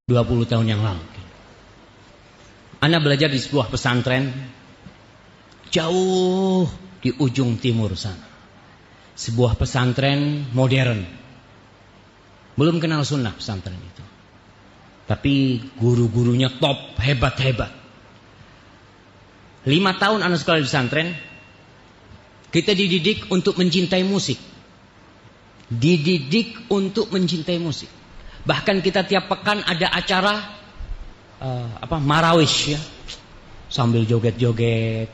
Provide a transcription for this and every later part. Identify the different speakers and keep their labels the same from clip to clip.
Speaker 1: 20 tahun yang lalu. Ana belajar di sebuah pesantren jauh di ujung timur sana. Sebuah pesantren modern. Belum kenal sunnah pesantren itu. Tapi guru-gurunya top, hebat-hebat. 5 tahun ana sekolah di pesantren. Kita dididik untuk mencintai musik. Dididik untuk mencintai musik. Bahkan kita tiap pekan ada acara marawish ya. Sambil joget-joget.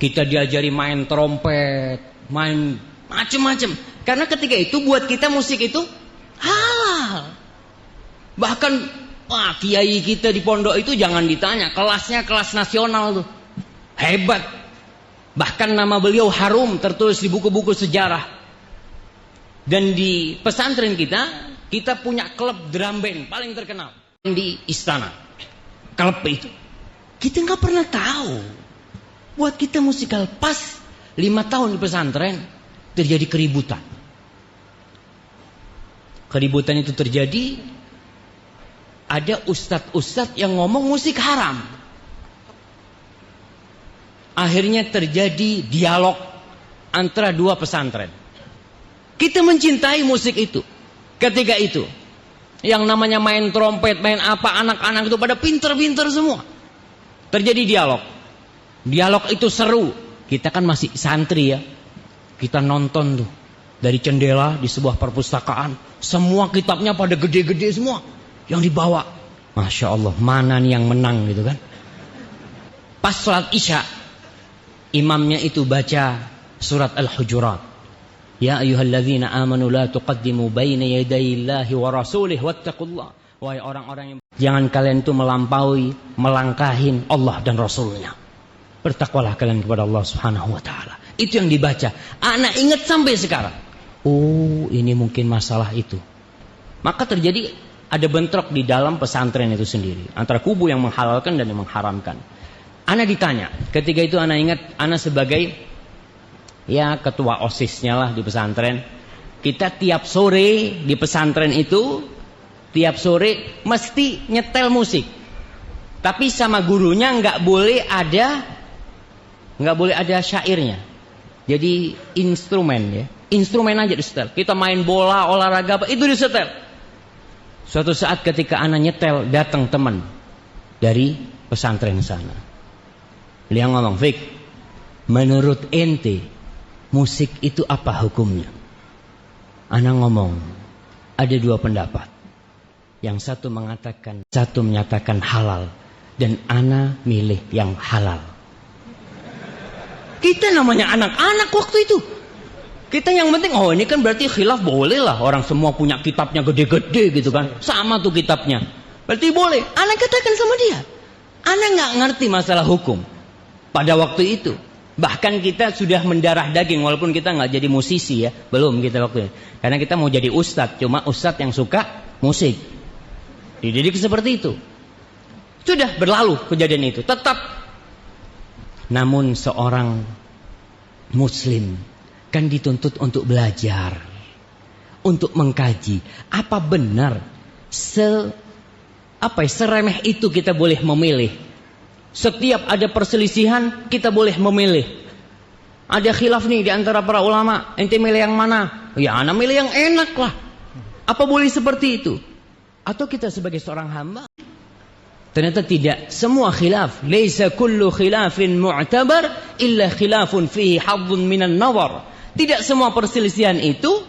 Speaker 1: Kita diajari main trompet, main macem-macem. Karena ketika itu buat kita musik itu halal. Bahkan kiai kita di pondok itu jangan ditanya, kelasnya kelas nasional tuh. Hebat. Bahkan nama beliau harum tertulis di buku-buku sejarah. Dan di pesantren kita punya klub drum band paling terkenal di istana. Klub itu kita nggak pernah tahu. Buat kita musikal pas 5 tahun di pesantren terjadi keributan. Keributan itu terjadi, ada ustadz-ustadz yang ngomong musik haram. Akhirnya terjadi dialog antara dua pesantren. Kita mencintai musik itu. Ketika itu, yang namanya main trompet, main apa, anak-anak itu pada pinter-pinter semua. Terjadi dialog. Dialog itu seru. Kita kan masih santri ya. Kita nonton tuh dari jendela di sebuah perpustakaan. Semua kitabnya pada gede-gede semua yang dibawa. Masya Allah, mana nih yang menang gitu kan. Pas sholat isya, imamnya itu baca surat Al-Hujurat. Ya ayyuhalladzina amanu la tuqaddimu baina yadayillahi wa rasulih wattaqullah. Wahai orang-orang yang jangan kalian itu melampaui, melangkahin Allah dan Rasulnya. Bertakwalah kalian kepada Allah Subhanahu wa taala. Itu yang dibaca. Anak ingat sampai sekarang. Oh, ini mungkin masalah itu. Maka terjadi ada bentrok di dalam pesantren itu sendiri antara kubu yang menghalalkan dan yang mengharamkan. Ana ditanya, ketika itu ana ingat ana sebagai ya ketua OSIS-nya lah di pesantren. Kita tiap sore di pesantren itu tiap sore mesti nyetel musik. Tapi sama gurunya nggak boleh ada syairnya. Jadi instrumen ya. Instrumen aja disetel. Kita main bola, olahraga apa itu disetel. Suatu saat ketika anak nyetel datang teman dari pesantren sana. Dia ngomong, "Fik, menurut ente musik itu apa hukumnya?" Ana ngomong, ada 2 pendapat. Yang satu menyatakan halal, dan ana milih yang halal. Kita namanya anak-anak waktu itu. Kita yang penting, oh ini kan berarti khilaf boleh lah. Orang semua punya kitabnya gede-gede gitu kan. Sama tuh kitabnya. Berarti boleh. Ana katakan sama dia. Ana nggak ngerti masalah hukum. Pada waktu itu. Bahkan kita sudah mendarah daging. Walaupun kita nggak jadi musisi ya. Belum kita waktu itu. Karena kita mau jadi ustadz. Cuma ustadz yang suka musik. Dididik seperti itu. Sudah berlalu kejadian itu. Tetap. Namun seorang muslim kan dituntut untuk belajar. Untuk mengkaji. Apa benar seremeh itu kita boleh memilih. Setiap ada perselisihan kita boleh memilih. Ada khilaf nih di antara para ulama. Ente milih yang mana? Ya ana milih yang enak lah. Apa boleh seperti itu? Atau kita sebagai seorang hamba? Ternyata tidak. Semua khilaf. Laisa kullu khilafin mu'tabar illa khilafun fihi hadzun minan nawar. Tidak semua perselisihan itu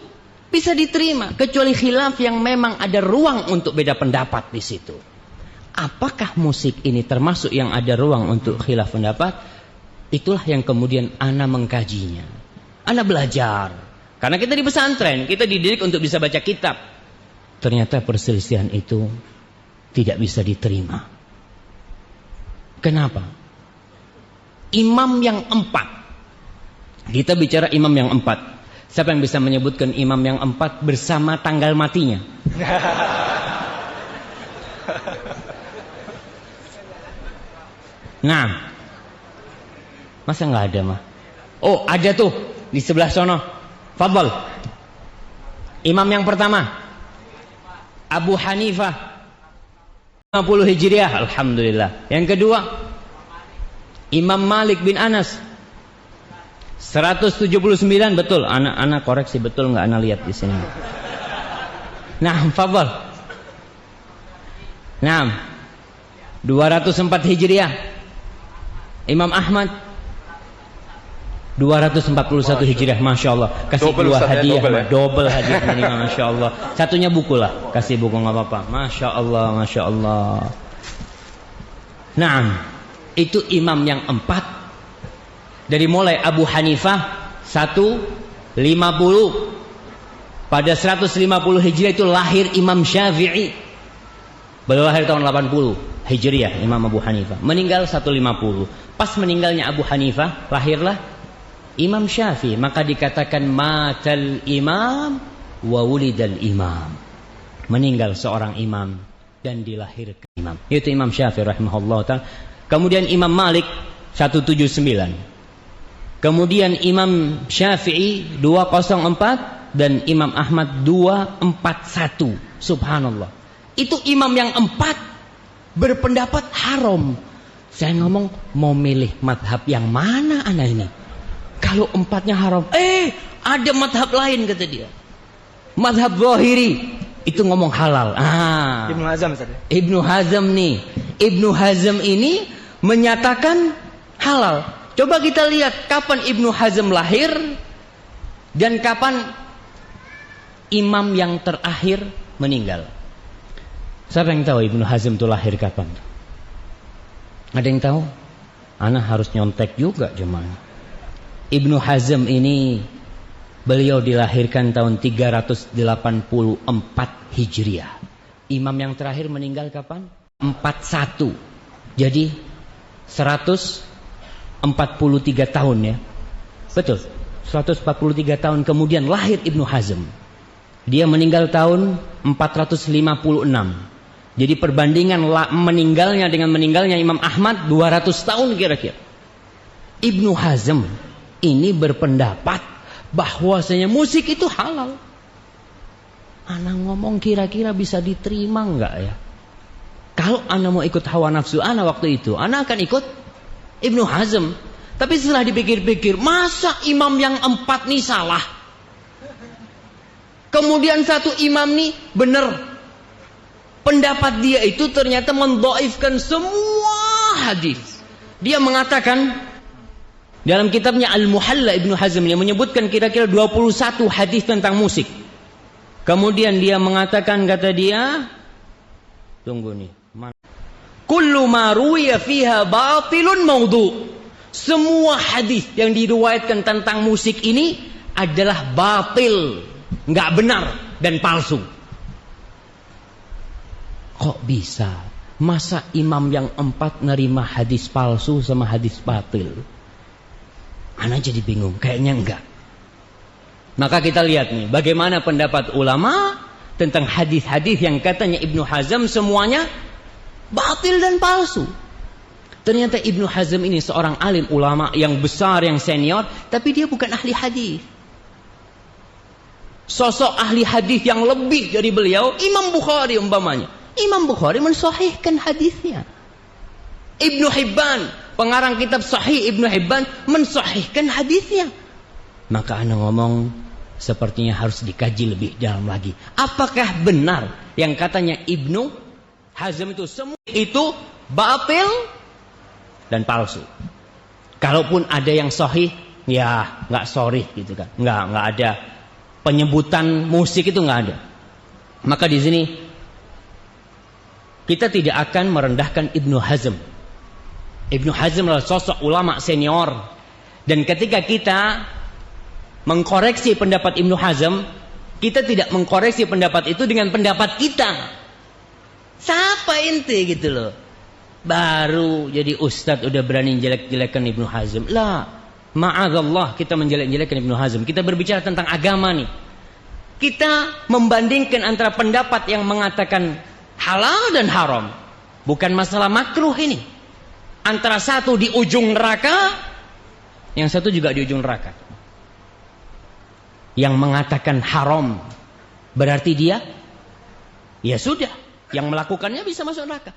Speaker 1: bisa diterima kecuali khilaf yang memang ada ruang untuk beda pendapat di situ. Apakah musik ini termasuk yang ada ruang untuk khilaf pendapat? Itulah yang kemudian ana mengkajinya. Ana belajar. Karena kita di pesantren, kita dididik untuk bisa baca kitab. Ternyata perselisihan itu tidak bisa diterima. Kenapa? Imam yang 4. Kita bicara imam yang 4. Siapa yang bisa menyebutkan imam yang 4 bersama tanggal matinya? Nah, masa nggak ada mah? Oh, ada tuh di sebelah sono. Fadhal. Imam yang pertama, Abu Hanifah 50 Hijriah, alhamdulillah. Yang kedua, Imam Malik bin Anas 179, betul. Anak koreksi betul nggak? Anak lihat di sini. Nah, fadhal. Nah, 204 Hijriah. Imam Ahmad 241 Hijriah, Masya Allah. Kasih
Speaker 2: Double,
Speaker 1: dua hadiah,
Speaker 2: double ya?
Speaker 1: hadiah ini, Masya Allah. Satunya buku lah, kasih buku nggak apa-apa. Masya Allah, Masya Allah. Nah, itu imam yang 4. Dari mulai Abu Hanifah 150. Pada 150 Hijriah itu lahir Imam Syafi'i. Beliau lahir tahun 80 Hijriah, Imam Abu Hanifah. Meninggal 150. Pas meninggalnya Abu Hanifah, lahirlah Imam Syafi'i. Maka dikatakan matal imam wa wulidal imam. Meninggal seorang imam dan dilahirkan imam. Itu Imam Syafi'i rahimahullah ta'ala. Kemudian Imam Malik 179. Kemudian Imam Syafi'i 204 dan Imam Ahmad 241. Subhanallah. Itu imam yang 4 berpendapat haram. Saya ngomong mau milih madhab yang mana anak ini? Kalau 4-nya haram, ada madhab lain kata dia. Madhab Zahiri itu ngomong halal.
Speaker 2: Ibnu Hazm tadi.
Speaker 1: Ibnu Hazm nih. Ibnu Hazm ini menyatakan halal. Coba kita lihat kapan Ibnu Hazm lahir dan kapan imam yang terakhir meninggal. Siapa yang tahu Ibnu Hazm itu lahir kapan? Ada yang tahu? Ana harus nyontek juga jemaah. Ibnu Hazm ini beliau dilahirkan tahun 384 Hijriah. Imam yang terakhir meninggal kapan? 41. Jadi 143 tahun ya. Betul. 143 tahun kemudian lahir Ibnu Hazm. Dia meninggal tahun 456. Jadi perbandingan meninggalnya dengan meninggalnya Imam Ahmad 200 tahun kira-kira. Ibnu Hazm ini berpendapat bahwasanya musik itu halal. Ana ngomong kira-kira bisa diterima enggak ya? Kalau ana mau ikut hawa nafsu ana waktu itu, ana akan ikut Ibnu Hazm. Tapi setelah dipikir-pikir, masa imam yang 4 nih salah? Kemudian satu imam nih benar. Pendapat dia itu ternyata mendhaifkan semua hadis. Dia mengatakan dalam kitabnya Al-Muhalla Ibnu Hazm yang menyebutkan kira-kira 21 hadis tentang musik. Kemudian dia mengatakan, kata dia, tunggu nih, kullu ma ruwiya fiha batilun maudhu. Semua hadis yang diriwayatkan tentang musik ini adalah batil, enggak benar dan palsu. Kok bisa? Masa imam yang 4 nerima hadis palsu sama hadis batil? Ana jadi bingung, kayaknya enggak. Maka kita lihat nih, bagaimana pendapat ulama tentang hadis-hadis yang katanya Ibnu Hazm semuanya batil dan palsu. Ternyata Ibnu Hazm ini seorang alim ulama yang besar, yang senior, tapi dia bukan ahli hadis. Sosok ahli hadis yang lebih dari beliau, Imam Bukhari umpamanya. Imam Bukhari mensahihkan hadisnya. Ibnu Hibban, pengarang kitab Sahih Ibnu Hibban, mensahihkan hadisnya. Maka ana ngomong, sepertinya harus dikaji lebih dalam lagi. Apakah benar yang katanya Ibnu Hazm itu semua itu batil dan palsu? Kalaupun ada yang sahih, ya nggak sorry gitu kan, nggak ada penyebutan musik itu nggak ada. Maka di sini kita tidak akan merendahkan Ibnu Hazm. Ibnu Hazm adalah sosok ulama senior, dan ketika kita mengkoreksi pendapat Ibnu Hazm, kita tidak mengkoreksi pendapat itu dengan pendapat kita. Siapa ente gitu loh, baru jadi ustadz udah berani jelek-jelekan Ibnu Hazm. Lah, ma'adzallah kita menjelek-jelekan Ibnu Hazm. Kita berbicara tentang agama nih. Kita membandingkan antara pendapat yang mengatakan halal dan haram. Bukan masalah makruh ini. Antara satu di ujung neraka, yang satu juga di ujung neraka. Yang mengatakan haram berarti dia, ya sudah, Yang melakukannya bisa masuk neraka.